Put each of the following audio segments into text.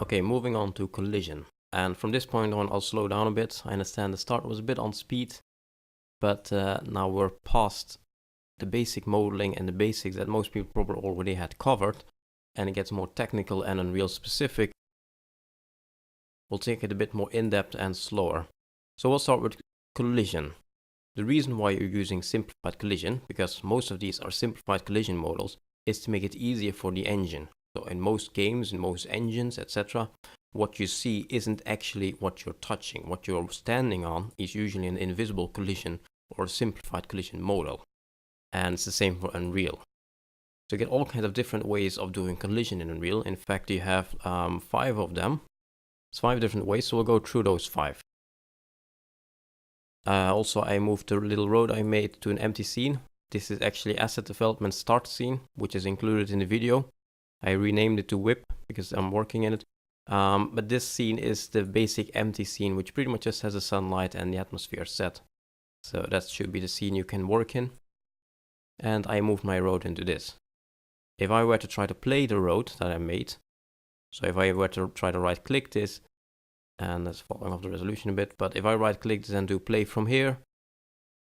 Okay, moving on to collision. And from this point on, I'll slow down a bit. I understand the start was a bit on speed, but now we're past the basic modeling and the basics that most people probably already had covered, and it gets more technical and Unreal specific. We'll take it a bit more in-depth and slower. So we'll start with collision. The reason why you're using Simplified Collision, because most of these are Simplified Collision models, is to make it easier for the engine. So in most games, in most engines, etc., what you see isn't actually what you're touching. What you're standing on is usually an invisible collision or a Simplified Collision model. And it's the same for Unreal. So you get all kinds of different ways of doing collision in Unreal. In fact, you have 5 of them. It's 5 different ways, so we'll go through those 5. Also, I moved the little road I made to an empty scene. This is actually asset development start scene, which is included in the video. I renamed it to whip because I'm working in it. But this scene is the basic empty scene, which pretty much just has the sunlight and the atmosphere set. So that should be the scene you can work in. And I moved my road into this. If I were to try to play the road that I made, so if I were to try to right click this, and that's falling off the resolution a bit, but if I right click this and do play from here,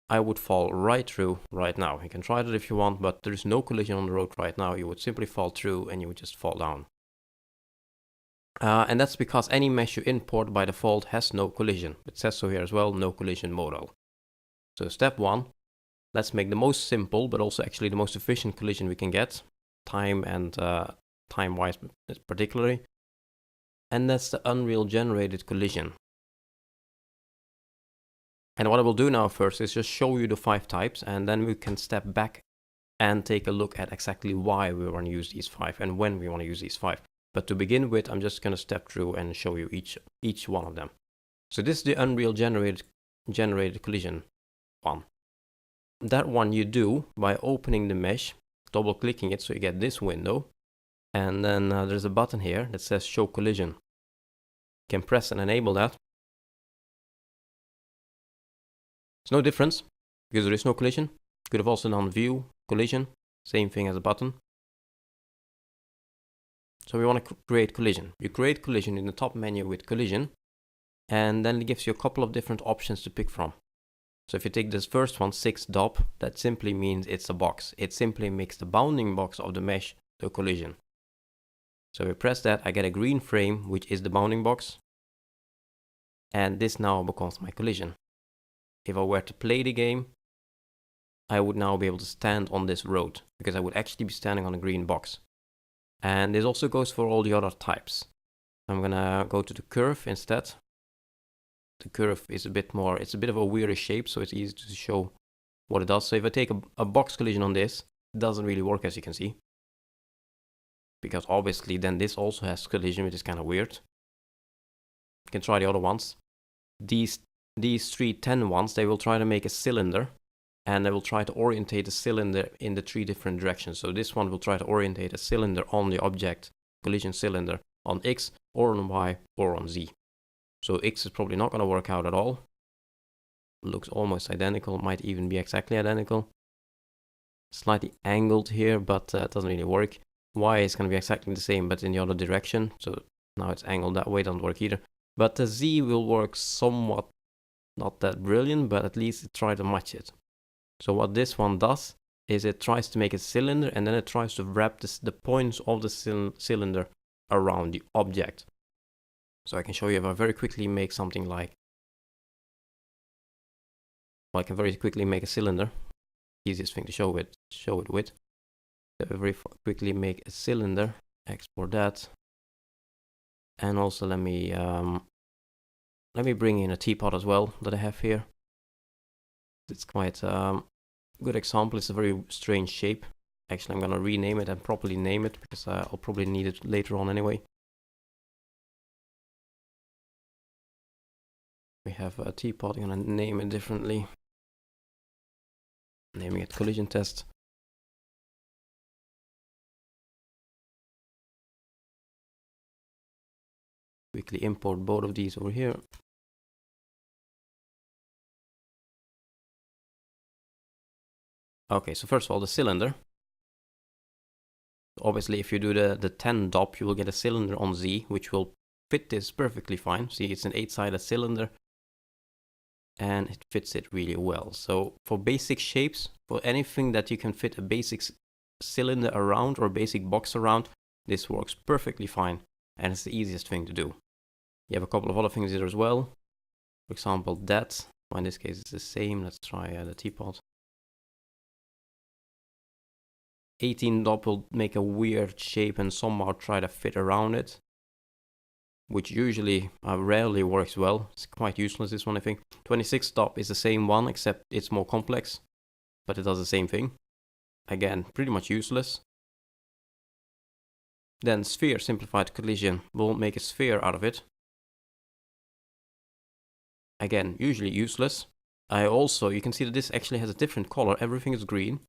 I would fall right through right now. You can try that if you want, but there is no collision on the road right now. You would simply fall through and you would just fall down. And that's because any mesh you import by default has no collision. It says so here as well, no collision modal. So step 1, let's make the most simple, but also actually the most efficient collision we can get, time and time-wise particularly. And that's the Unreal generated collision. And what I will do now first is just show you the 5 types, and then we can step back and take a look at exactly why we want to use these 5 and when we want to use these 5. But to begin with, I'm just going to step through and show you each one of them. So this is the Unreal generated collision one. That one you do by opening the mesh, double clicking it so you get this window, and then there's a button here that says show collision. You can press and enable that. There's no difference because there is no collision. You could have also done view collision, same thing as a button. So we want to create collision. You create collision in the top menu with collision, and then it gives you a couple of different options to pick from. So if you take this first one, 6 DOP, that simply means it's a box. It simply makes the bounding box of the mesh the collision. So if I press that, I get a green frame, which is the bounding box. And this now becomes my collision. If I were to play the game, I would now be able to stand on this road because I would actually be standing on a green box. And this also goes for all the other types. I'm gonna go to the curve instead. The curve is a bit more, it's a bit of a weirder shape, so it's easy to show what it does. So if I take a box collision on this, it doesn't really work, as you can see. Because obviously then this also has collision, which is kind of weird. You can try the other ones. These 3 10 ones, they will try to make a cylinder, and they will try to orientate the cylinder in the 3 different directions. So this one will try to orientate a cylinder on the object, collision cylinder, on X or on Y or on Z. So X is probably not going to work out at all. Looks almost identical, might even be exactly identical. Slightly angled here, but it doesn't really work. Y is going to be exactly the same, but in the other direction. So now it's angled that way, doesn't work either. But the Z will work somewhat, not that brilliant, but at least it tries to match it. So what this one does is it tries to make a cylinder, and then it tries to wrap the points of the cylinder around the object. So I can show you if I very quickly make something like, well, I can very quickly make a cylinder. Easiest thing to show it with. So I very quickly make a cylinder, export that, and also let me bring in a teapot as well that I have here. It's quite a good example. It's a very strange shape. Actually, I'm gonna rename it and properly name it because I'll probably need it later on anyway. We have a teapot. I'm gonna name it differently. Naming it collision test. Quickly import both of these over here. Okay, so first of all, the cylinder. Obviously, if you do the 10 DOP, you will get a cylinder on Z, which will fit this perfectly fine. See, it's an 8-sided cylinder and it fits it really well. So for basic shapes, for anything that you can fit a basic cylinder around or basic box around, this works perfectly fine and it's the easiest thing to do. You have a couple of other things here as well. For example, that, well, in this case it's the same. Let's try the teapot. 18 dot will make a weird shape and somehow try to fit around it, which usually rarely works well. It's quite useless, this one, I think. 26 dot is the same one, except it's more complex, but it does the same thing. Again, pretty much useless. Then sphere simplified collision will make a sphere out of it. Again, usually useless. You can see that this actually has a different color. Everything is green.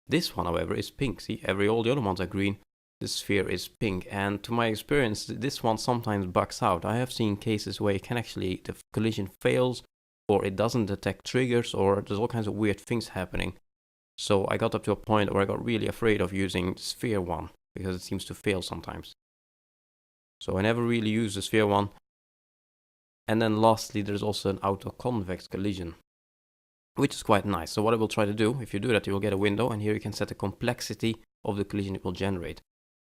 This one, however, is pink. See, all the other ones are green. The sphere is pink. And to my experience, this one sometimes bugs out. I have seen cases where the collision fails, or it doesn't detect triggers, or there's all kinds of weird things happening. So I got up to a point where I got really afraid of using the sphere one, because it seems to fail sometimes. So I never really use the sphere one. And then lastly, there's also an auto-convex collision, which is quite nice. So what I will try to do, if you do that, you will get a window, and here you can set the complexity of the collision it will generate.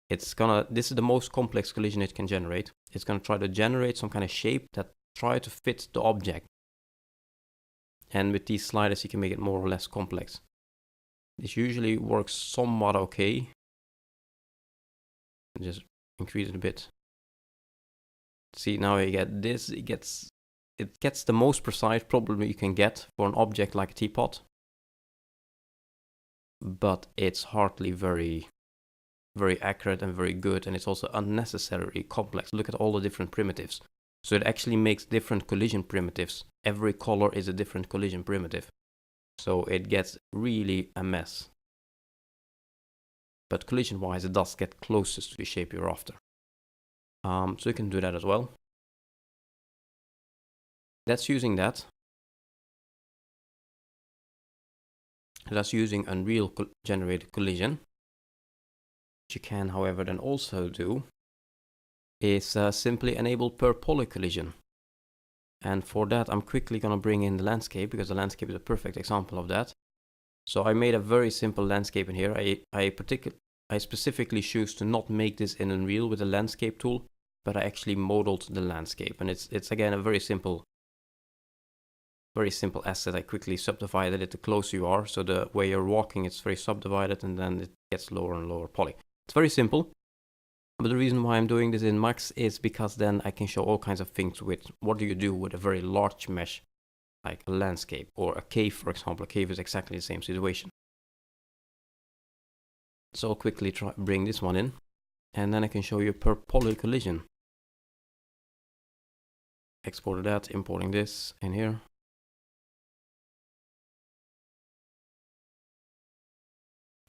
This is the most complex collision it can generate. It's gonna try to generate some kind of shape that try to fit the object. And with these sliders, you can make it more or less complex. This usually works somewhat okay. Just increase it a bit. See, now you get this. It gets the most precise probably you can get for an object like a teapot, but it's hardly very, very accurate and very good, and it's also unnecessarily complex. Look at all the different primitives. So it actually makes different collision primitives. Every color is a different collision primitive. So it gets really a mess. But collision-wise, it does get closest to the shape you're after. So you can do that as well. That's using that. That's using Unreal generated collision. What you can, however, then also do is simply enable per poly collision. And for that, I'm quickly going to bring in the landscape, because the landscape is a perfect example of that. So I made a very simple landscape in here. I specifically choose to not make this in Unreal with the landscape tool, but I actually modeled the landscape. And it's again a very simple asset. I quickly subdivided it the closer you are. So the way you're walking, it's very subdivided, and then it gets lower and lower poly. It's very simple. But the reason why I'm doing this in Max is because then I can show all kinds of things with what do you do with a very large mesh, like a landscape or a cave, for example. A cave is exactly the same situation. So I'll quickly bring this one in, and then I can show you per poly collision. Exported that, importing this in here.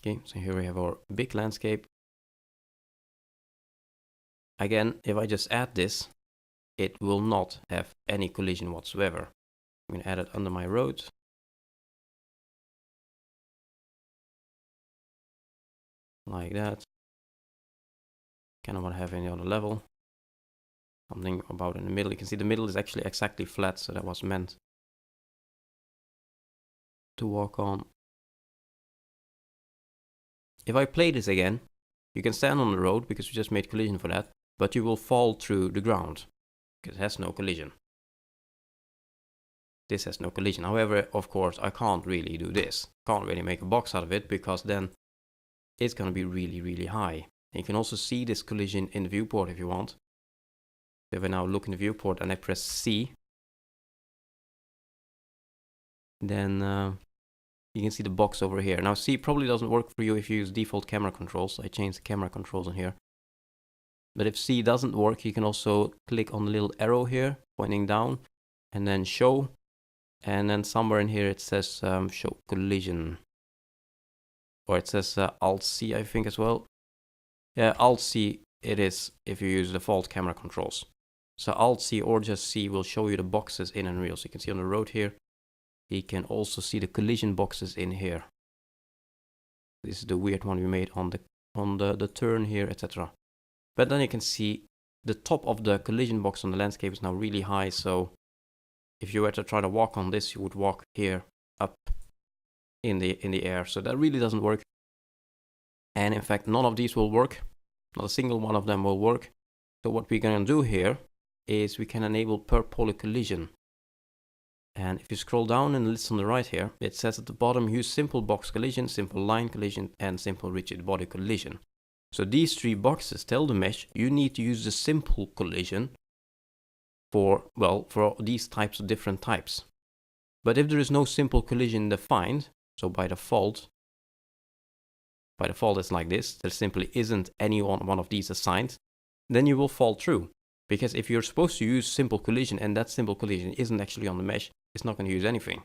Okay, so here we have our big landscape. Again, if I just add this, it will not have any collision whatsoever. I'm going to add it under my road. Like that. Kind of want to have any other level. Something about in the middle. You can see the middle is actually exactly flat, so that was meant to walk on. If I play this again, you can stand on the road because we just made collision for that, but you will fall through the ground because it has no collision. This has no collision. However, of course, I can't really do this. Can't really make a box out of it, because then it's going to be really, really high. And you can also see this collision in the viewport if you want. If I now look in the viewport and I press C, then you can see the box over here. Now C probably doesn't work for you if you use default camera controls. I changed the camera controls in here. But if C doesn't work, you can also click on the little arrow here, pointing down, and then show. And then somewhere in here it says show collision. Or it says Alt-C, I think, as well. Yeah, Alt-C it is if you use default camera controls. So Alt-C or just C will show you the boxes in Unreal. So you can see on the road here. You can also see the collision boxes in here. This is the weird one we made on the turn here, etc. But then you can see the top of the collision box on the landscape is now really high, so if you were to try to walk on this, you would walk here up in the air, so that really doesn't work. And in fact, none of these will work. Not a single one of them will work. So what we're going to do here is we can enable per poly collision. And if you scroll down in the list on the right here, it says at the bottom, use simple box collision, simple line collision, and simple rigid body collision. So these three boxes tell the mesh you need to use the simple collision for these types of different types. But if there is no simple collision defined, so by default it's like this, there simply isn't any one of these assigned, then you will fall through. Because if you're supposed to use simple collision and that simple collision isn't actually on the mesh, it's not going to use anything.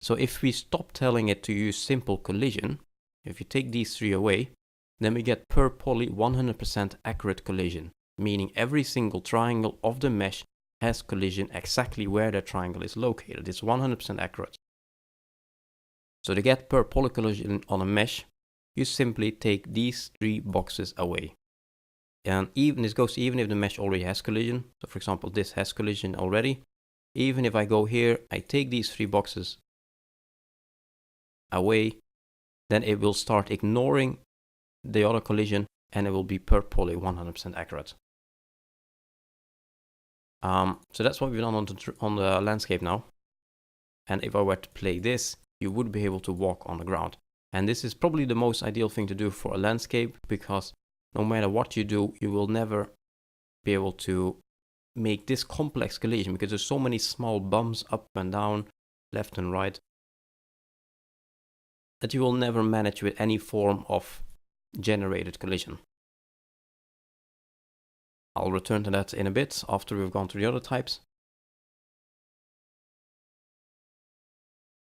So if we stop telling it to use simple collision, if you take these three away, then we get per poly 100% accurate collision, meaning every single triangle of the mesh has collision exactly where that triangle is located. It's 100% accurate. So to get per poly collision on a mesh, you simply take these three boxes away. And this goes even if the mesh already has collision. So for example, this has collision already. Even if I go here, I take these three boxes away, then it will start ignoring the other collision and it will be per poly 100% accurate. So that's what we've done on the landscape now. And if I were to play this, you would be able to walk on the ground. And this is probably the most ideal thing to do for a landscape, because no matter what you do, you will never be able to make this complex collision, because there's so many small bumps up and down, left and right, that you will never manage with any form of generated collision. I'll return to that in a bit after we've gone through the other types.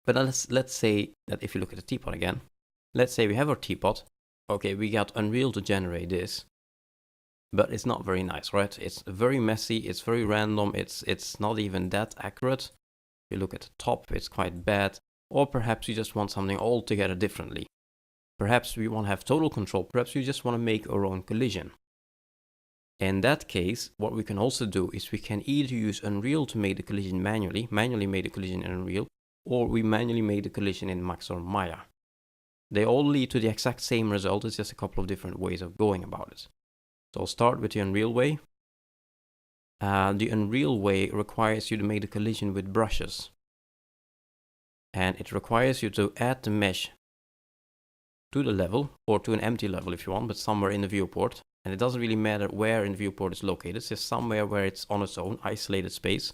But let's say that if you look at the teapot again, let's say we have our teapot. Okay, we got Unreal to generate this, but it's not very nice, right? It's very messy, it's very random, it's not even that accurate. You look at the top, it's quite bad. Or perhaps you just want something altogether differently. Perhaps we want to have total control, perhaps you just want to make our own collision. In that case, what we can also do is we can either use Unreal to make the collision manually make the collision in Unreal, or we manually make the collision in Max or Maya. They all lead to the exact same result, it's just a couple of different ways of going about it. So I'll start with the Unreal way. The Unreal way requires you to make the collision with brushes. And it requires you to add the mesh to the level, or to an empty level if you want, but somewhere in the viewport. And it doesn't really matter where in the viewport it's located, it's just somewhere where it's on its own, isolated space.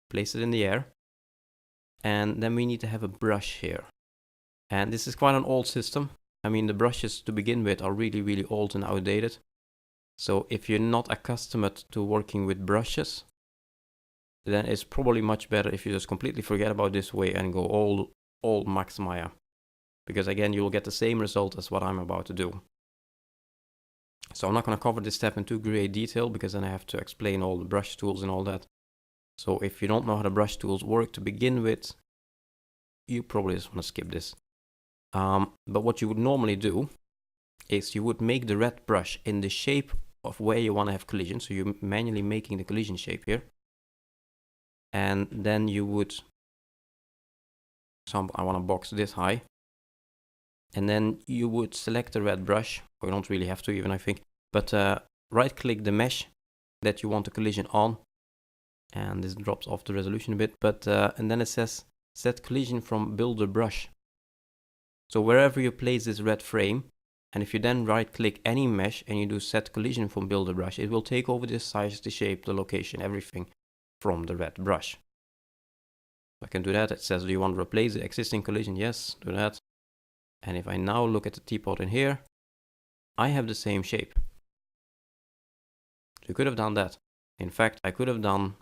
Place it in the air. And then we need to have a brush here. And this is quite an old system. I mean, the brushes to begin with are really, really old and outdated. So if you're not accustomed to working with brushes, then it's probably much better if you just completely forget about this way and go all Max Maya. Because again, you'll get the same result as what I'm about to do. So I'm not going to cover this step in too great detail, because then I have to explain all the brush tools and all that. So if you don't know how the brush tools work to begin with, you probably just want to skip this. But what you would normally do is you would make the red brush in the shape of where you want to have collision. So you're manually making the collision shape here. And then you would, for example, I want to box this high. And then you would select the red brush, or you don't really have to even, I think. But right click the mesh that you want the collision on. And this drops off the resolution a bit. But and then it says set collision from builder brush. So wherever you place this red frame, and if you then right click any mesh and you do set collision from builder brush, it will take over the size, the shape, the location, everything from the red brush. I can do that. It says, do you want to replace the existing collision? Yes, do that. And if I now look at the teapot in here, I have the same shape. So you could have done that. In fact, I could have done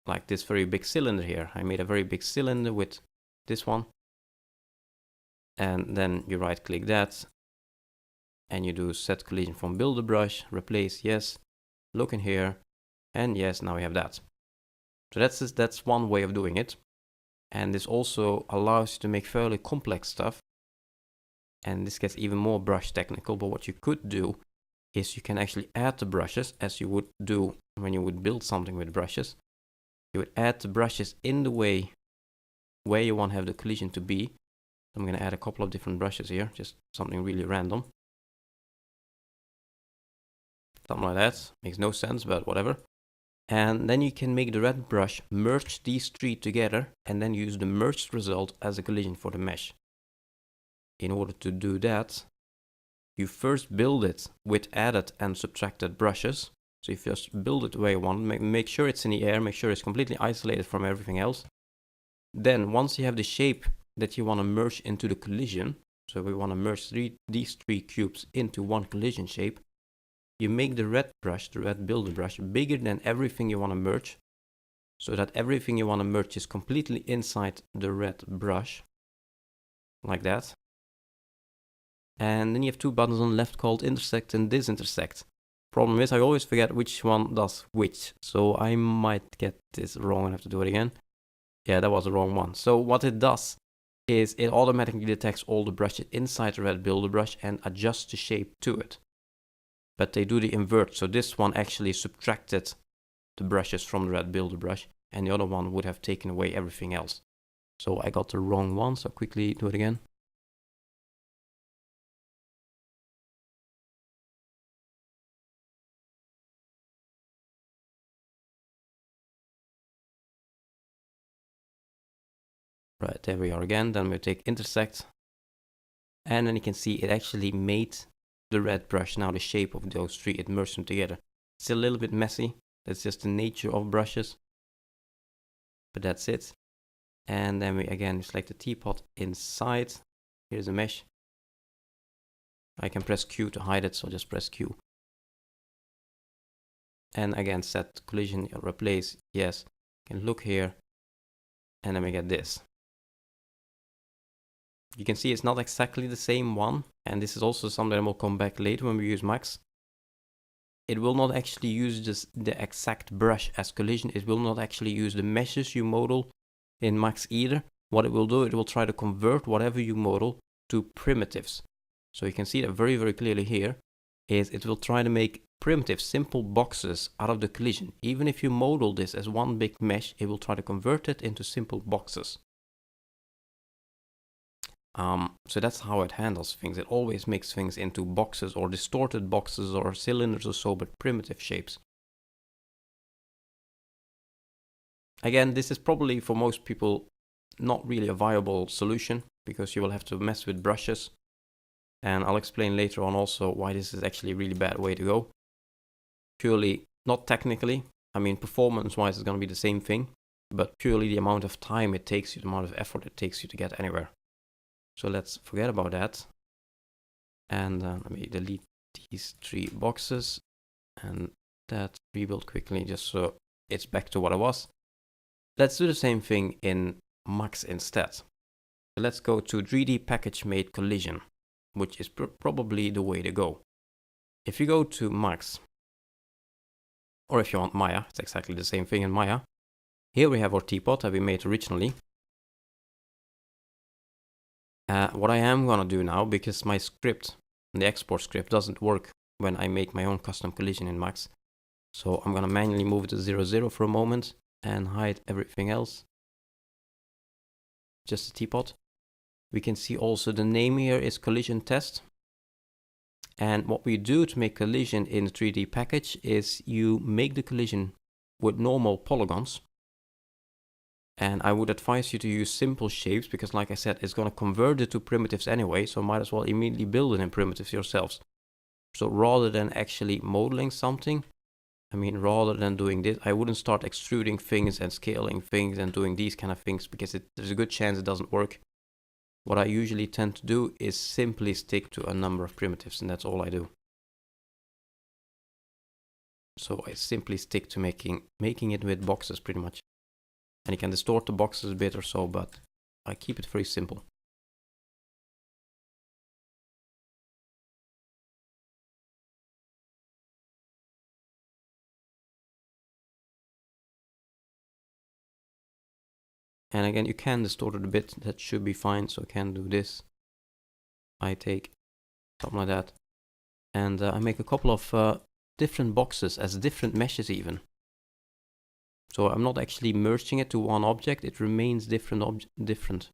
like this very big cylinder here. I made a very big cylinder with this one. And then you right click that and you do set collision from builder brush, replace, yes, look in here, and yes, now we have that. So that's one way of doing it. And this also allows you to make fairly complex stuff. And this gets even more brush technical, but what you could do is you can actually add the brushes as you would do when you would build something with brushes. You would add the brushes in the way where you want to have the collision to be. I'm going to add a couple of different brushes here, just something really random. Something like that. Makes no sense, but whatever. And then you can make the red brush merge these three together and then use the merged result as a collision for the mesh. In order to do that, you first build it with added and subtracted brushes. So you first build it where you want, make sure it's in the air, make sure it's completely isolated from everything else. Then once you have the shape that you want to merge into the collision, so we want to merge these three cubes into one collision shape, you make the red brush, the red builder brush, bigger than everything you want to merge, so that everything you want to merge is completely inside the red brush, like that. And then you have two buttons on the left called intersect and disintersect. Problem is I always forget which one does which, so I might get this wrong and have to do it again. Yeah, that was the wrong one. So what it does is it automatically detects all the brushes inside the red builder brush and adjusts the shape to it. But they do the invert, so this one actually subtracted the brushes from the red builder brush, and the other one would have taken away everything else. So I got the wrong one, so quickly do it again. Right, there we are again. Then we take intersect, and then you can see it actually made the red brush now the shape of those three. It merged them together. It's a little bit messy. That's just the nature of brushes, but that's it. And then we again select the teapot inside. Here's a mesh. I can press Q to hide it, so just press Q. And again set collision, replace, yes. You can look here, and then we get this. You can see it's not exactly the same one, and this is also something that will come back later when we use Max. It will not actually use the exact brush as collision. It will not actually use the meshes you model in Max either. What it will do, it will try to convert whatever you model to primitives. So you can see that very, very clearly here, is it will try to make primitive, simple boxes out of the collision. Even if you model this as one big mesh, it will try to convert it into simple boxes. So that's how it handles things. It always makes things into boxes or distorted boxes or cylinders or so, but primitive shapes. Again, this is probably for most people not really a viable solution because you will have to mess with brushes. And I'll explain later on also why this is actually a really bad way to go. Purely, not technically, I mean performance-wise it's going to be the same thing, but purely the amount of time it takes you, the amount of effort it takes you to get anywhere. So let's forget about that. And let me delete these three boxes and that rebuild quickly just so it's back to what it was. Let's do the same thing in Max instead. So let's go to 3D package made collision, which is probably the way to go. If you go to Max, or if you want Maya, it's exactly the same thing in Maya. Here we have our teapot that we made originally. What I am gonna do now, because my script, the export script, doesn't work when I make my own custom collision in Max. So I'm gonna manually move it to 0, 0 for a moment and hide everything else. Just the teapot. We can see also the name here is collision test. And what we do to make collision in the 3D package is you make the collision with normal polygons. And I would advise you to use simple shapes because like I said, it's going to convert it to primitives anyway. So might as well immediately build it in primitives yourselves. So rather than actually modeling something, I mean, rather than doing this, I wouldn't start extruding things and scaling things and doing these kind of things because there's a good chance it doesn't work. What I usually tend to do is simply stick to a number of primitives, and that's all I do. So I simply stick to making it with boxes pretty much. And you can distort the boxes a bit or so, but I keep it very simple. And again, you can distort it a bit, that should be fine, so I can do this. I take something like that, And I make a couple of different boxes as different meshes even. So I'm not actually merging it to one object, it remains different.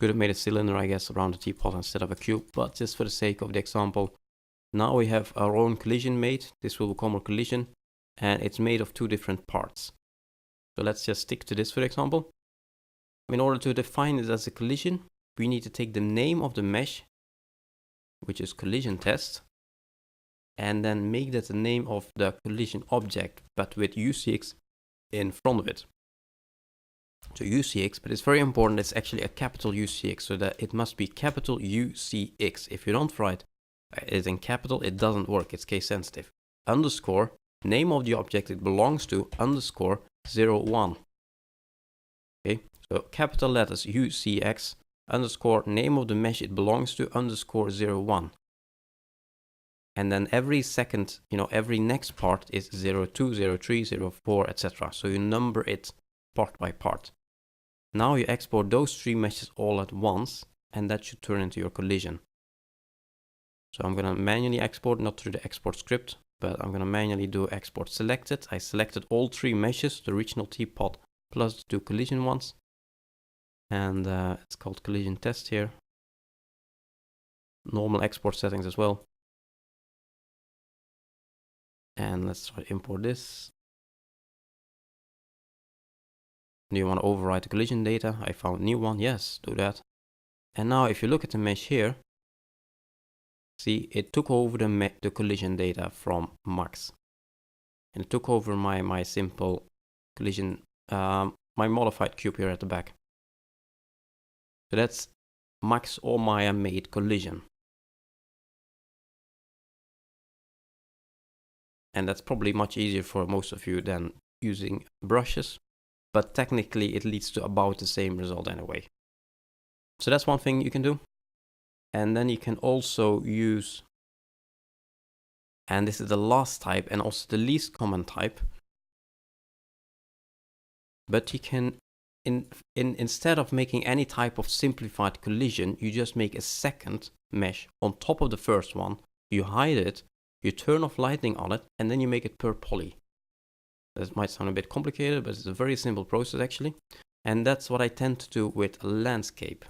Could have made a cylinder, I guess, around the teapot instead of a cube, but just for the sake of the example, now we have our own collision made. This will become a collision, and it's made of two different parts. So let's just stick to this, for example. In order to define it as a collision, we need to take the name of the mesh, which is collision test, and then make that the name of the collision object, but with UCX in front of it. So UCX, but it's very important, it's actually a capital UCX, so that it must be capital UCX. If you don't write it in capital, it doesn't work, it's case sensitive. Underscore, name of the object it belongs to, underscore 01. Okay, so capital letters UCX, underscore, name of the mesh it belongs to, underscore 01. And then every second, every next part is 02, 03, 04, etc. So you number it part by part. Now you export those three meshes all at once, and that should turn into your collision. So I'm going to manually export, not through the export script, but I'm going to manually do export selected. I selected all three meshes, the original teapot plus the two collision ones. And it's called collision test here. Normal export settings as well. And let's try to import this. Do you want to override the collision data? I found a new one. Yes, do that. And now if you look at the mesh here, see, it took over the collision data from Max. And it took over my simple collision, my modified cube here at the back. So that's Max or Maya made collision. And that's probably much easier for most of you than using brushes. But technically it leads to about the same result anyway. So that's one thing you can do. And then you can also use, and this is the last type and also the least common type, but you can, instead of making any type of simplified collision, you just make a second mesh on top of the first one, you hide it, you turn off lighting on it, and then you make it per poly. That might sound a bit complicated, but it's a very simple process actually. And that's what I tend to do with a landscape.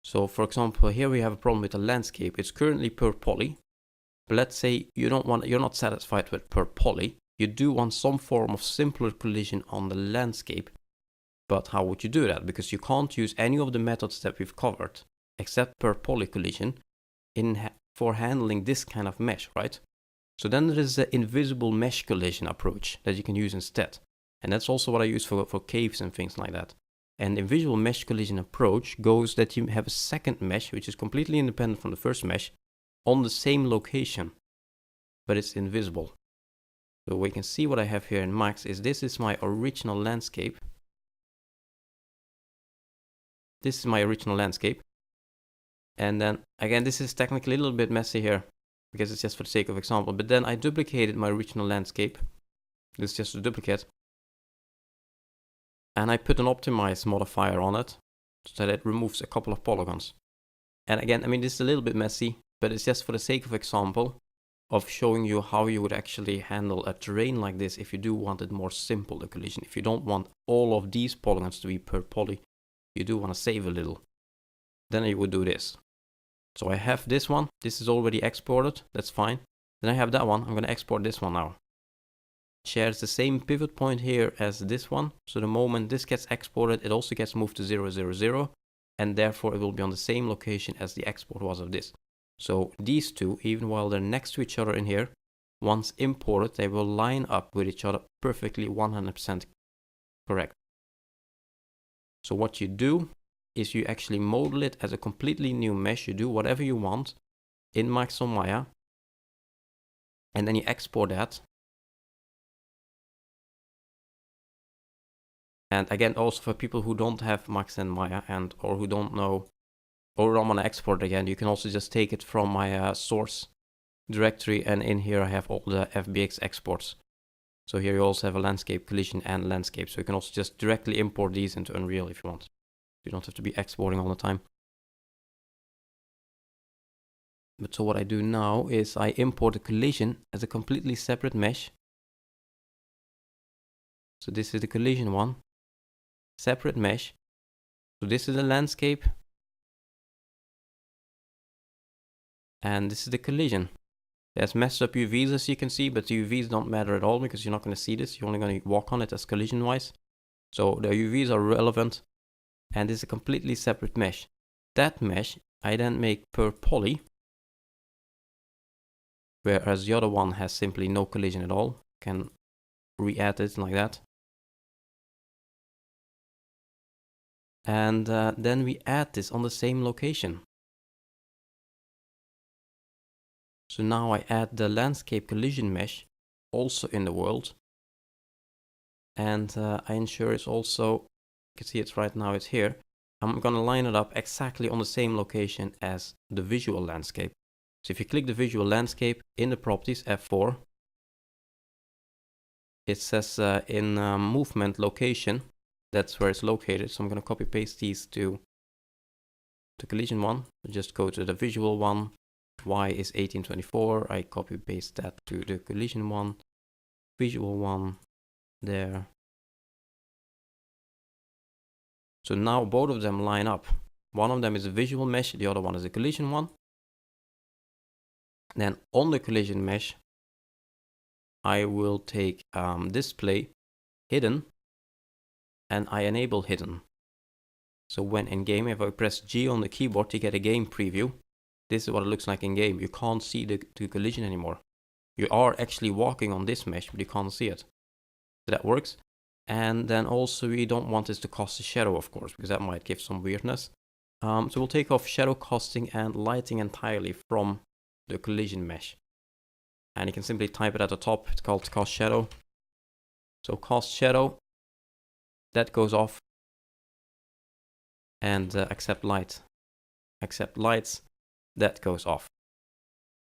So for example, here we have a problem with a landscape. It's currently per poly, but let's say you're not satisfied with per poly. You do want some form of simpler collision on the landscape. But how would you do that? Because you can't use any of the methods that we've covered, except per poly collision, for handling this kind of mesh, right? So then there is the invisible mesh collision approach that you can use instead. And that's also what I use for caves and things like that. And the invisible mesh collision approach goes that you have a second mesh, which is completely independent from the first mesh, on the same location, but it's invisible. So we can see what I have here in Max is this is my original landscape. This is my original landscape. And then again, this is technically a little bit messy here because it's just for the sake of example, but then I duplicated my original landscape. This is just a duplicate. And I put an optimize modifier on it so that it removes a couple of polygons. And again, I mean, this is a little bit messy, but it's just for the sake of example of showing you how you would actually handle a terrain like this if you do want it more simple, the collision. If you don't want all of these polygons to be per poly, you do want to save a little, then you would do this. So I have this one, this is already exported, that's fine. Then I have that one, I'm going to export this one now. Shares the same pivot point here as this one. So the moment this gets exported, it also gets moved to 000, and therefore it will be on the same location as the export was of this. So these two, even while they're next to each other in here, once imported, they will line up with each other perfectly 100% correct. So what you do is you actually model it as a completely new mesh. You do whatever you want in Max or Maya, and then you export that. And again, also for people who don't have Max and Maya or who don't know or don't want to export it again, you can also just take it from my source directory, and in here I have all the FBX exports. So here you also have a landscape, collision, and landscape. So you can also just directly import these into Unreal if you want. You don't have to be exporting all the time. But so what I do now is I import the collision as a completely separate mesh. So this is the collision one, separate mesh. So this is the landscape, and this is the collision. There's messed up UVs as you can see, but the UVs don't matter at all because you're not going to see this. You're only going to walk on it as collision wise. So the UVs are relevant, and this is a completely separate mesh. That mesh I then make per poly, whereas the other one has simply no collision at all. Can re-add it like that. And then we add this on the same location. So now I add the landscape collision mesh also in the world. And I ensure it's also, you can see it's right now, it's here. I'm going to line it up exactly on the same location as the visual landscape. So if you click the visual landscape in the properties, F4, it says in movement location, that's where it's located. So I'm going to copy paste these to the collision one. Just go to the visual one. Y is 1824. I copy paste that to the collision one, visual one there. So now both of them line up. One of them is a visual mesh, the other one is a collision one. Then on the collision mesh, I will take display hidden, and I enable hidden. So when in game, if I press G on the keyboard to get a game preview, this is what it looks like in game. You can't see the collision anymore. You are actually walking on this mesh, but you can't see it. So that works. And then also we don't want this to cost a shadow, of course, because that might give some weirdness. So we'll take off shadow costing and lighting entirely from the collision mesh. And you can simply type it at the top. It's called cost shadow. So cost shadow, that goes off. And accept light. Accept lights, that goes off.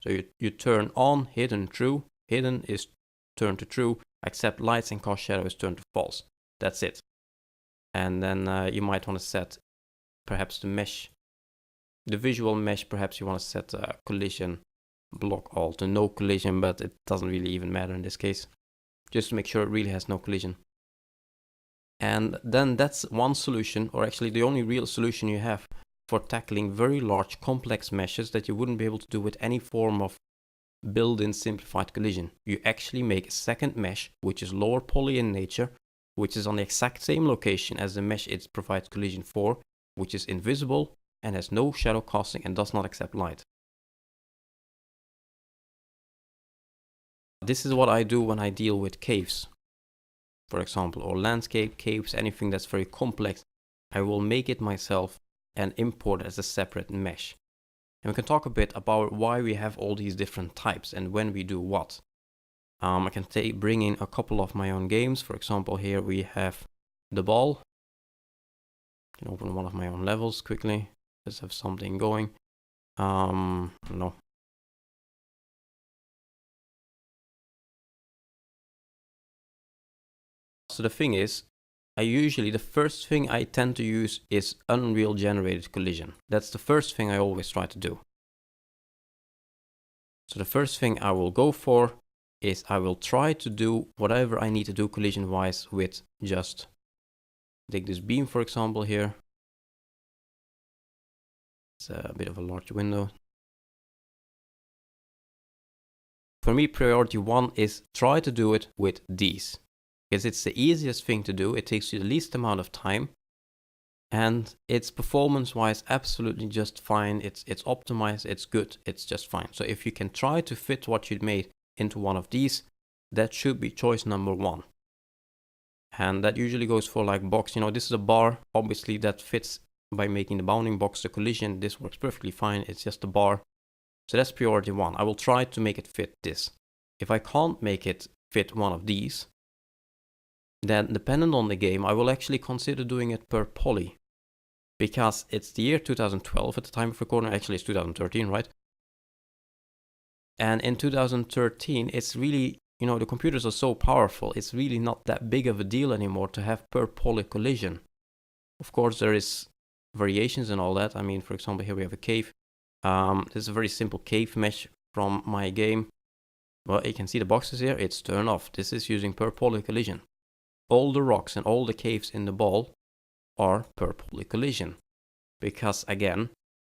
So you turn on hidden true. Hidden is turned to true. Accept lights and cost shadow is turned to false. That's it. And then you might want to set perhaps the mesh, the visual mesh, perhaps you want to set collision block all to no collision, but it doesn't really even matter in this case. Just to make sure it really has no collision. And then that's one solution, or actually the only real solution you have for tackling very large complex meshes that you wouldn't be able to do with any form of built-in simplified collision. You actually make a second mesh, which is lower poly in nature, which is on the exact same location as the mesh it provides collision for, which is invisible and has no shadow casting and does not accept light. This is what I do when I deal with caves, for example, or landscape, caves, anything that's very complex. I will make it myself and import it as a separate mesh. And we can talk a bit about why we have all these different types and when we do what. I can bring in a couple of my own games. For example, here we have the ball. I can open one of my own levels quickly. Let's have something going. No. So the thing is, the first thing I tend to use is Unreal generated collision. That's the first thing I always try to do. So the first thing I will go for is I will try to do whatever I need to do collision wise with just take this beam, for example, here. It's a bit of a large window. For me, priority one is try to do it with these, because it's the easiest thing to do. It takes you the least amount of time, and it's performance-wise absolutely just fine. It's optimized, it's good, it's just fine. So if you can try to fit what you made into one of these, that should be choice number one. And that usually goes for like box. You know, this is a bar. Obviously, that fits by making the bounding box the collision. This works perfectly fine. It's just a bar. So that's priority one. I will try to make it fit this. If I can't make it fit one of these, then depending on the game, I will actually consider doing it per poly. Because it's the year 2012 at the time of recording. Actually, it's 2013, right? And in 2013, it's really, the computers are so powerful, it's really not that big of a deal anymore to have per poly collision. Of course, there is variations and all that. I mean, for example, here we have a cave. This is a very simple cave mesh from my game. Well, you can see the boxes here, it's turned off. This is using per poly collision. All the rocks and all the caves in the ball are per poly collision. Because again,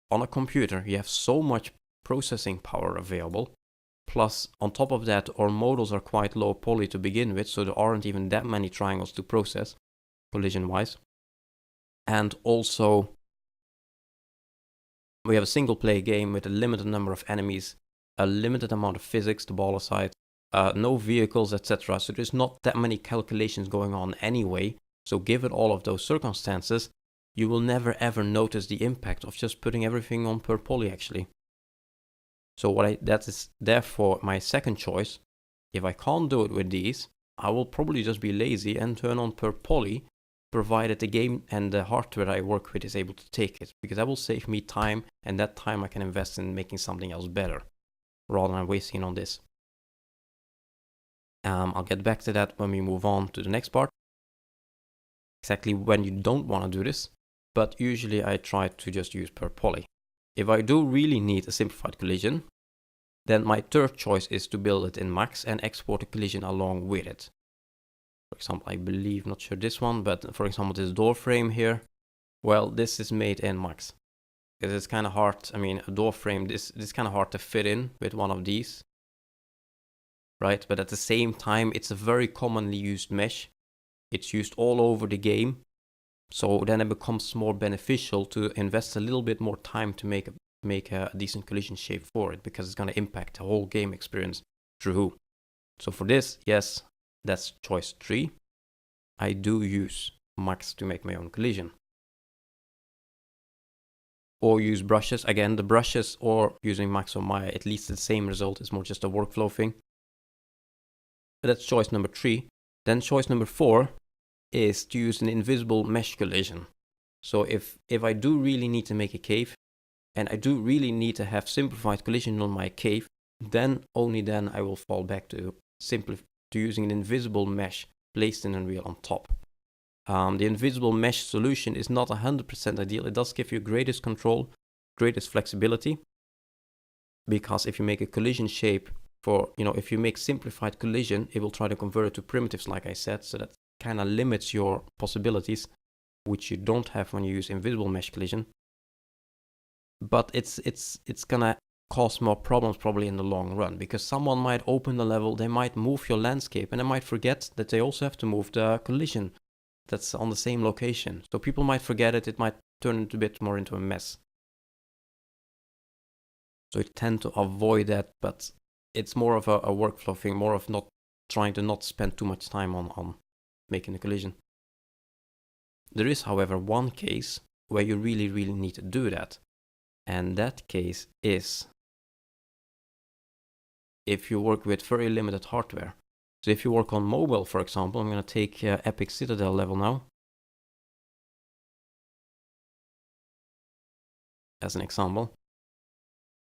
on a computer, you have so much processing power available. Plus, on top of that, our models are quite low poly to begin with, so there aren't even that many triangles to process, collision-wise. And also, we have a single play game with a limited number of enemies, a limited amount of physics, the ball aside, no vehicles, etc. So there's not that many calculations going on anyway. So given all of those circumstances, you will never ever notice the impact of just putting everything on per poly actually. So that is therefore my second choice. If I can't do it with these, I will probably just be lazy and turn on per poly, provided the game and the hardware I work with is able to take it, because that will save me time, and that time I can invest in making something else better, rather than wasting on this. I'll get back to that when we move on to the next part. Exactly when you don't want to do this, but usually I try to just use per poly. If I do really need a simplified collision, then my third choice is to build it in Max and export a collision along with it. For example, I believe, not sure this one, but for example, this door frame here, well, this is made in Max. Because it's kind of hard, I mean, a door frame, this is kind of hard to fit in with one of these, right? But at the same time, it's a very commonly used mesh. It's used all over the game. So then it becomes more beneficial to invest a little bit more time to make a decent collision shape for it, because it's going to impact the whole game experience through. So for this, yes, that's choice 3. I do use Max to make my own collision. Or use brushes. Again, the brushes or using Max or Maya, at least the same result. It's more just a workflow thing. But that's choice number 3. Then choice number 4 is to use an invisible mesh collision. So if I do really need to make a cave, and I do really need to have simplified collision on my cave, then only then I will fall back to using an invisible mesh placed in Unreal on top. The invisible mesh solution is not 100% ideal. It does give you greatest control, greatest flexibility, because if you make a collision shape if you make simplified collision, it will try to convert it to primitives, like I said, so that kind of limits your possibilities, which you don't have when you use invisible mesh collision. But it's gonna cause more problems probably in the long run, because someone might open the level, they might move your landscape, and they might forget that they also have to move the collision that's on the same location. So people might forget it, it might turn a bit more into a mess. So I tend to avoid that, but it's more of a workflow thing, more of not trying to not spend too much time on making a collision. There is, however, one case where you really, really need to do that. And that case is if you work with very limited hardware. So if you work on mobile, for example, I'm going to take Epic Citadel level now as an example.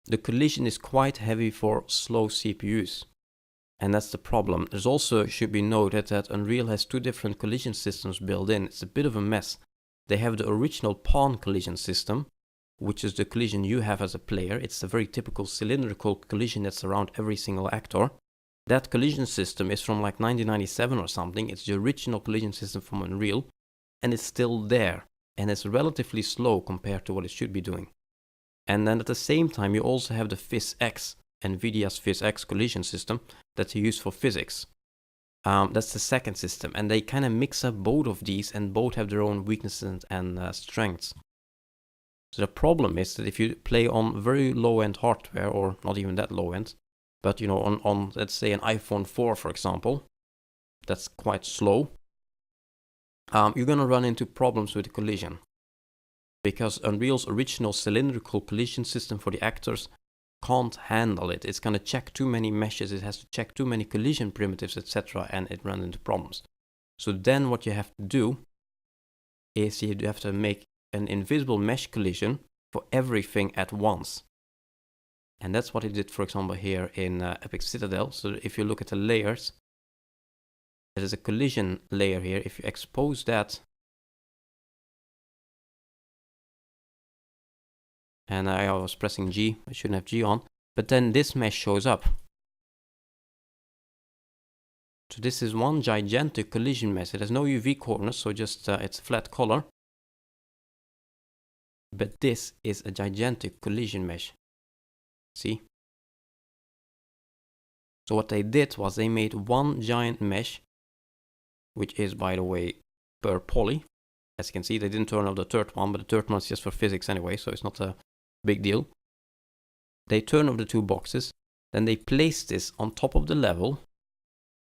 The collision is quite heavy for slow CPUs. And that's the problem. There's also, should be noted, that Unreal has 2 different collision systems built in. It's a bit of a mess. They have the original pawn collision system, which is the collision you have as a player. It's a very typical cylindrical collision that's around every single actor. That collision system is from like 1997 or something. It's the original collision system from Unreal, and it's still there. And it's relatively slow compared to what it should be doing. And then at the same time, you also have the PhysX, NVIDIA's PhysX collision system that you use for physics. That's the second system, and they kind of mix up both of these, and both have their own weaknesses and strengths. So the problem is that if you play on very low-end hardware, or not even that low-end, but on let's say an iPhone 4, for example, that's quite slow, you're gonna run into problems with the collision, because Unreal's original cylindrical collision system for the actors can't handle it. It's going to check too many meshes, it has to check too many collision primitives, etc., and it runs into problems. So then what you have to do is you have to make an invisible mesh collision for everything at once. And that's what it did, for example, here in Epic Citadel. So if you look at the layers, there is a collision layer here. If you expose that, and I was pressing G, I shouldn't have G on, but then this mesh shows up. So this is one gigantic collision mesh. It has no UV corners, so just it's a flat color. But this is a gigantic collision mesh. See? So what they did was they made one giant mesh, which is, by the way, per poly. As you can see, they didn't turn off the third one, but the third one is just for physics anyway, so it's not a big deal. They turn off the two boxes, then they place this on top of the level.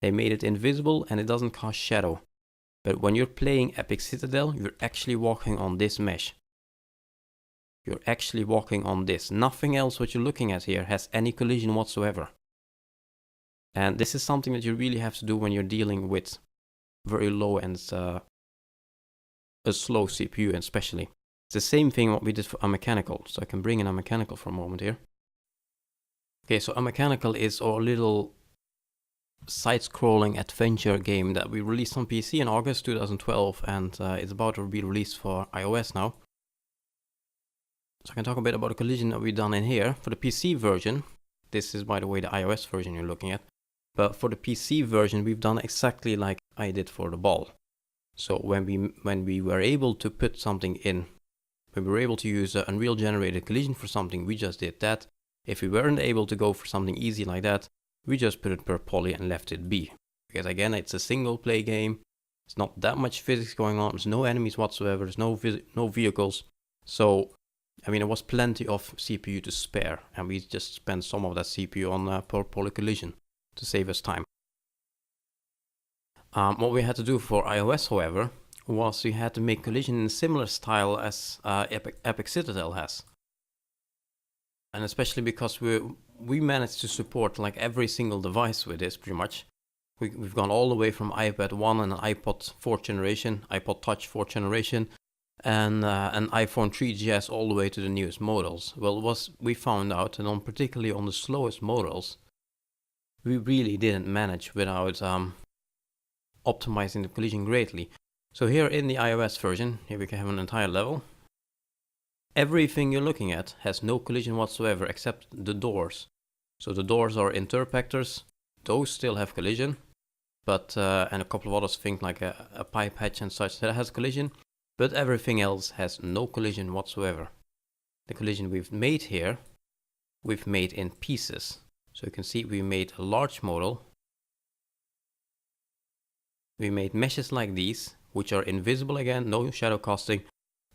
They made it invisible and it doesn't cast shadow. But when you're playing Epic Citadel, you're actually walking on this mesh. You're actually walking on this. Nothing else what you're looking at here has any collision whatsoever. And this is something that you really have to do when you're dealing with very low and a slow CPU especially. It's the same thing what we did for Unmechanical. So I can bring in Unmechanical for a moment here. Okay, so Unmechanical is our little side-scrolling adventure game that we released on PC in August 2012, and it's about to be released for iOS now. So I can talk a bit about the collision that we've done in here. For the PC version, this is by the way the iOS version you're looking at, but for the PC version we've done exactly like I did for the ball. So when we were able to put something in, when we were able to use an Unreal generated collision for something, we just did that. If we weren't able to go for something easy like that, we just put it per poly and left it be. Because again, it's a single play game. It's not that much physics going on. There's no enemies whatsoever. There's no vehicles. So, I mean, there was plenty of CPU to spare. And we just spent some of that CPU on per poly collision to save us time. What we had to do for iOS, however, was we had to make collision in a similar style as Epic Citadel has. And especially because we managed to support like every single device with this pretty much. We've gone all the way from iPad 1 and an iPod 4th generation, iPod Touch 4th generation, and an iPhone 3GS all the way to the newest models. Well, we found out that particularly on the slowest models, we really didn't manage without optimizing the collision greatly. So here in the iOS version, here we can have an entire level. Everything you're looking at has no collision whatsoever except the doors. So the doors are interpactors, those still have collision, but and a couple of others, think like a pipe hatch and such, that has collision, but everything else has no collision whatsoever. The collision we've made here, we've made in pieces. So you can see we made a large model. We made meshes like these, which are invisible again, no shadow casting,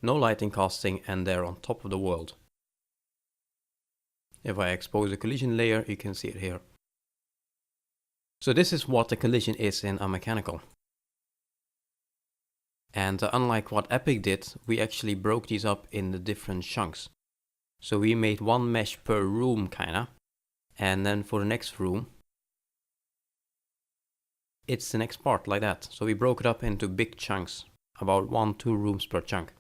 no lighting casting, and they're on top of the world. If I expose the collision layer, you can see it here. So this is what the collision is in Unmechanical. And unlike what Epic did, we actually broke these up in the different chunks. So we made one mesh per room kinda, and then for the next room, it's the next part like that. So we broke it up into big chunks, about 1-2 rooms per chunk.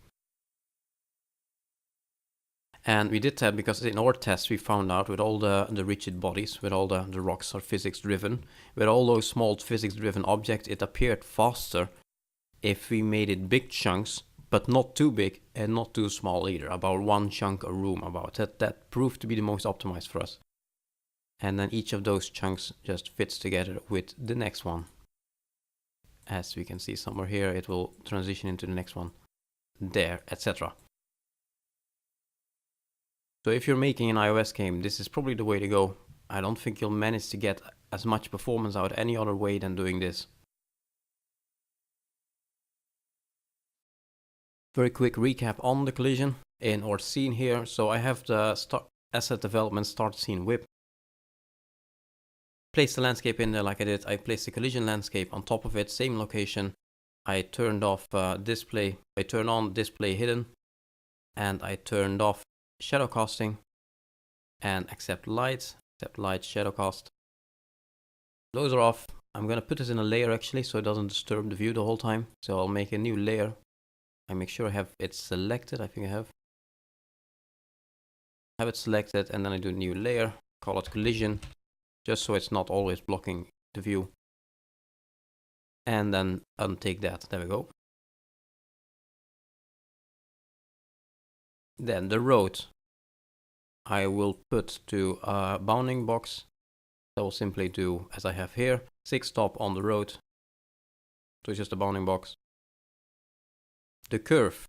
And we did that because in our test we found out with all the rigid bodies, with all the rocks are physics driven, with all those small physics driven objects, it appeared faster if we made it big chunks, but not too big and not too small either, about one chunk a room about. That proved to be the most optimized for us. And then each of those chunks just fits together with the next one. As we can see somewhere here, it will transition into the next one, there, etc. So if you're making an iOS game, this is probably the way to go. I don't think you'll manage to get as much performance out any other way than doing this. Very quick recap on the collision in our scene here. So I have the asset development start scene whip. Place the landscape in there like I did. I placed the collision landscape on top of it, same location. I turned off display. I turned on display hidden, and I turned off shadow casting and accept light shadow cast. Those are off. I'm gonna put this in a layer actually, so it doesn't disturb the view the whole time. So I'll make a new layer. I make sure I have it selected. I think I have. have it selected, and then I do new layer, call it collision, just so it's not always blocking the view. And then untick that, there we go. Then the road, I will put to a bounding box. I will simply do, as I have here, 6 stop on the road. So it's just a bounding box. The curve,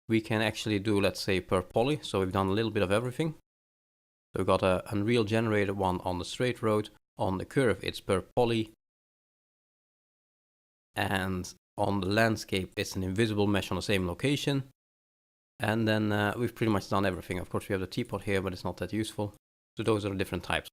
we can actually do, let's say, per poly. So we've done a little bit of everything. So we've got a Unreal generated one on the straight road. On the curve, it's per poly. And on the landscape, it's an invisible mesh on the same location. And then we've pretty much done everything. Of course, we have the teapot here, but it's not that useful. So those are the different types.